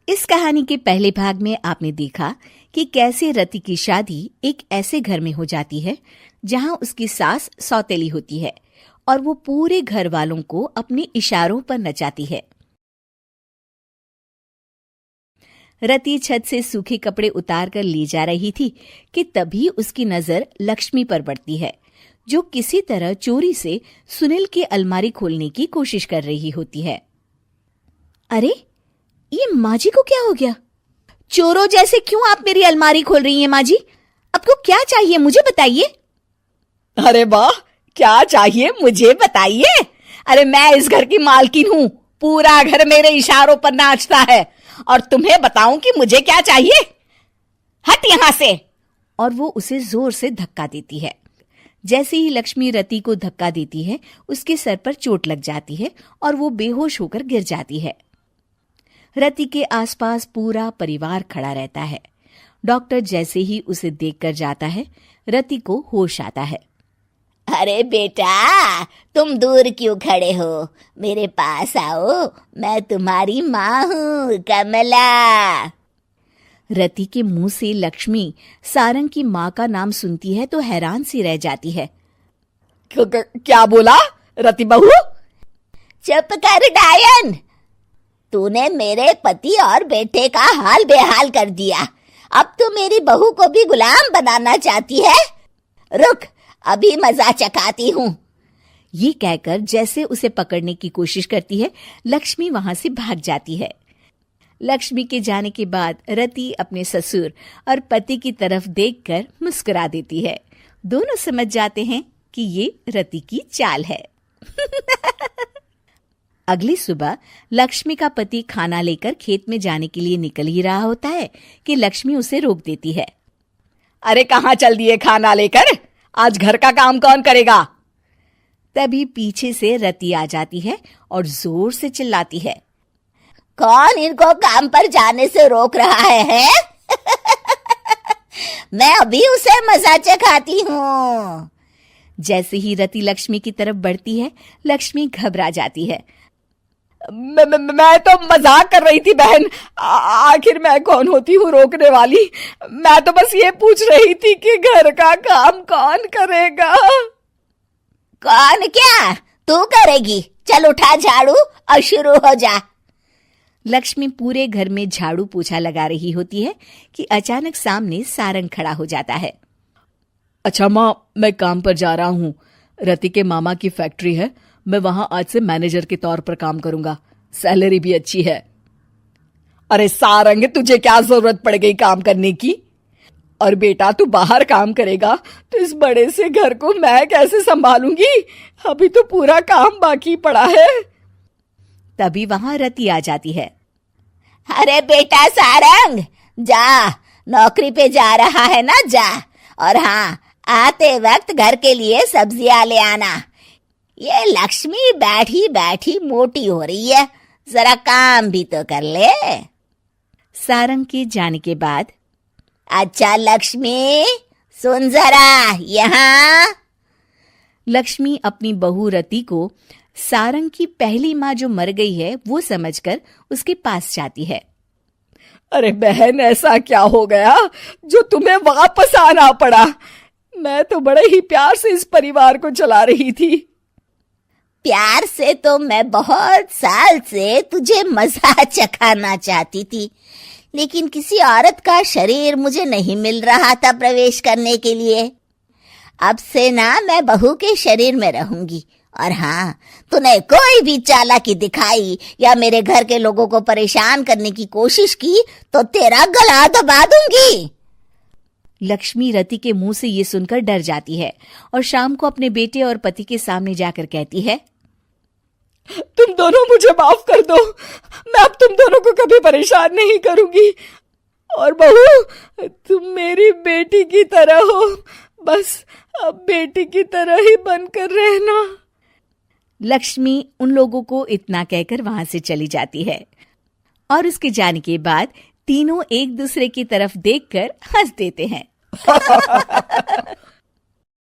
इस कहानी के पहले भाग में आपने देखा कि कैसे रति की शादी एक ऐसे घर में हो जाती है जहां उसकी सास सौतेली होती है और वो पूरे घर वालों को अपने इशारों पर नचाती है। रति छत से सूखे कपड़े उतार कर ले जा रही थी कि तभी उसकी नजर लक्ष्मी पर पड़ती है, जो किसी तरह चोरी से सुनील की अलमारी खोलने की कोशिश कर रही होती है। अरे, ये माँ जी को क्या हो गया? चोरों जैसे क्यों आप मेरी अलमारी खोल रही हैं माँ जी? आपको क्या चाहिए मुझे बताइए। अरे वाह, क्या चाहिए मुझे बताइए। अरे मैं इस घर की मालकिन हूँ, पूरा घर मेरे इशारों पर नाचता है और तुम्हें बताऊं कि मुझे क्या चाहिए? हट यहाँ से। और वो उसे जोर से धक्का देती है। जैसे ही लक्ष्मी रति को धक्का देती है, उसके सर पर चोट लग जाती है और वो बेहोश होकर गिर जाती है। रति के आसपास पूरा परिवार खड़ा रहता है। डॉक्टर जैसे ही उसे देखकर जाता है, रति को होश आता है। अरे बेटा, तुम दूर क्यों खड़े हो? मेरे पास आओ, मैं तुम्हारी माँ हूँ, कमला। रति के मुंह से लक्ष्मी सारंग की माँ का नाम सुनती है तो हैरान सी रह जाती है। क्या बोला रति बहू? चुप कर डायन, तूने मेरे पति और बेटे का हाल बेहाल कर दिया। अब तू मेरी बहू को भी गुलाम बनाना चाहती है? रुक, अभी मजा चखाती हूँ। ये कहकर जैसे उसे पकड़ने की कोशिश करती है, लक्ष्मी वहां से भाग जाती है। लक्ष्मी के जाने के बाद रति अपने ससुर और पति की तरफ देखकर मुस्कुरा देती है। दोनों समझ जाते हैं कि ये रति की चाल है। अगली सुबह लक्ष्मी का पति खाना लेकर खेत में जाने के लिए निकल ही रहा होता है कि लक्ष्मी उसे रोक देती है। अरे कहाँ चल दिए खाना लेकर? आज घर का काम कौन करेगा? तभी पीछे से रति आ जाती है और जोर से चिल्लाती है। कौन इनको काम पर जाने से रोक रहा है? मैं अभी उसे मजा चखाती हूँ। जैसे ही रति लक्ष्मी की तरफ बढ़ती है, लक्ष्मी घबरा जाती है। मैं तो मजाक कर रही थी बहन। आखिर मैं कौन होती हूँ रोकने वाली? मैं तो बस ये पूछ रही थी कि घर का काम कौन करेगा। कौन क्या? तू करेगी। चल उठा झाड़ू और शुरू हो जा। लक्ष्मी पूरे घर में झाड़ू पोछा लगा रही होती है कि अचानक सामने सारंग खड़ा हो जाता है। अच्छा माँ, मैं काम पर जा रहा हूँ। रति के मामा की फैक्ट्री है, मैं वहां आज से मैनेजर के तौर पर काम करूंगा। सैलरी भी अच्छी है। अरे सारंग, तुझे क्या जरूरत पड़ गई काम करने की? और बेटा, तू बाहर काम करेगा तो इस बड़े से घर को मैं कैसे संभालूंगी? अभी तो पूरा काम बाकी पड़ा है। तभी वहां रति आ जाती है। अरे बेटा सारंग, जा, नौकरी पे जा रहा है ना, जा। और हाँ, आते वक्त घर के लिए सब्जियां ले आना। ये लक्ष्मी बैठी बैठी मोटी हो रही है, जरा काम भी तो कर ले। सारंग के जाने के बाद, अच्छा लक्ष्मी, सुन जरा यहाँ। लक्ष्मी अपनी बहू रति को सारंग की पहली माँ जो मर गई है वो समझकर उसके पास जाती है। अरे बहन, ऐसा क्या हो गया जो तुम्हें वापस आना पड़ा? मैं तो बड़े ही प्यार से इस परिवार को चला रही थी। प्यार से तो मैं बहुत साल से तुझे मजा चखाना चाहती थी, लेकिन किसी औरत का शरीर मुझे नहीं मिल रहा था प्रवेश करने के लिए। अब से ना मैं बहू के शरीर में रहूंगी। और हाँ, तूने कोई भी चालाकी दिखाई या मेरे घर के लोगों को परेशान करने की कोशिश की तो तेरा गला दबा दूंगी। लक्ष्मी रति के मुंह से ये सुनकर डर जाती है और शाम को अपने बेटे और पति के सामने जाकर कहती है, तुम दोनों मुझे माफ कर दो। मैं अब तुम दोनों को कभी परेशान नहीं करूंगी। और बहू, तुम मेरी बेटी की तरह हो, बस अब बेटी की तरह ही बनकर रहना। लक्ष्मी उन लोगों को इतना कहकर वहां से चली जाती है और उसके जाने के बाद तीनों एक दूसरे की तरफ देखकर हंस देते हैं।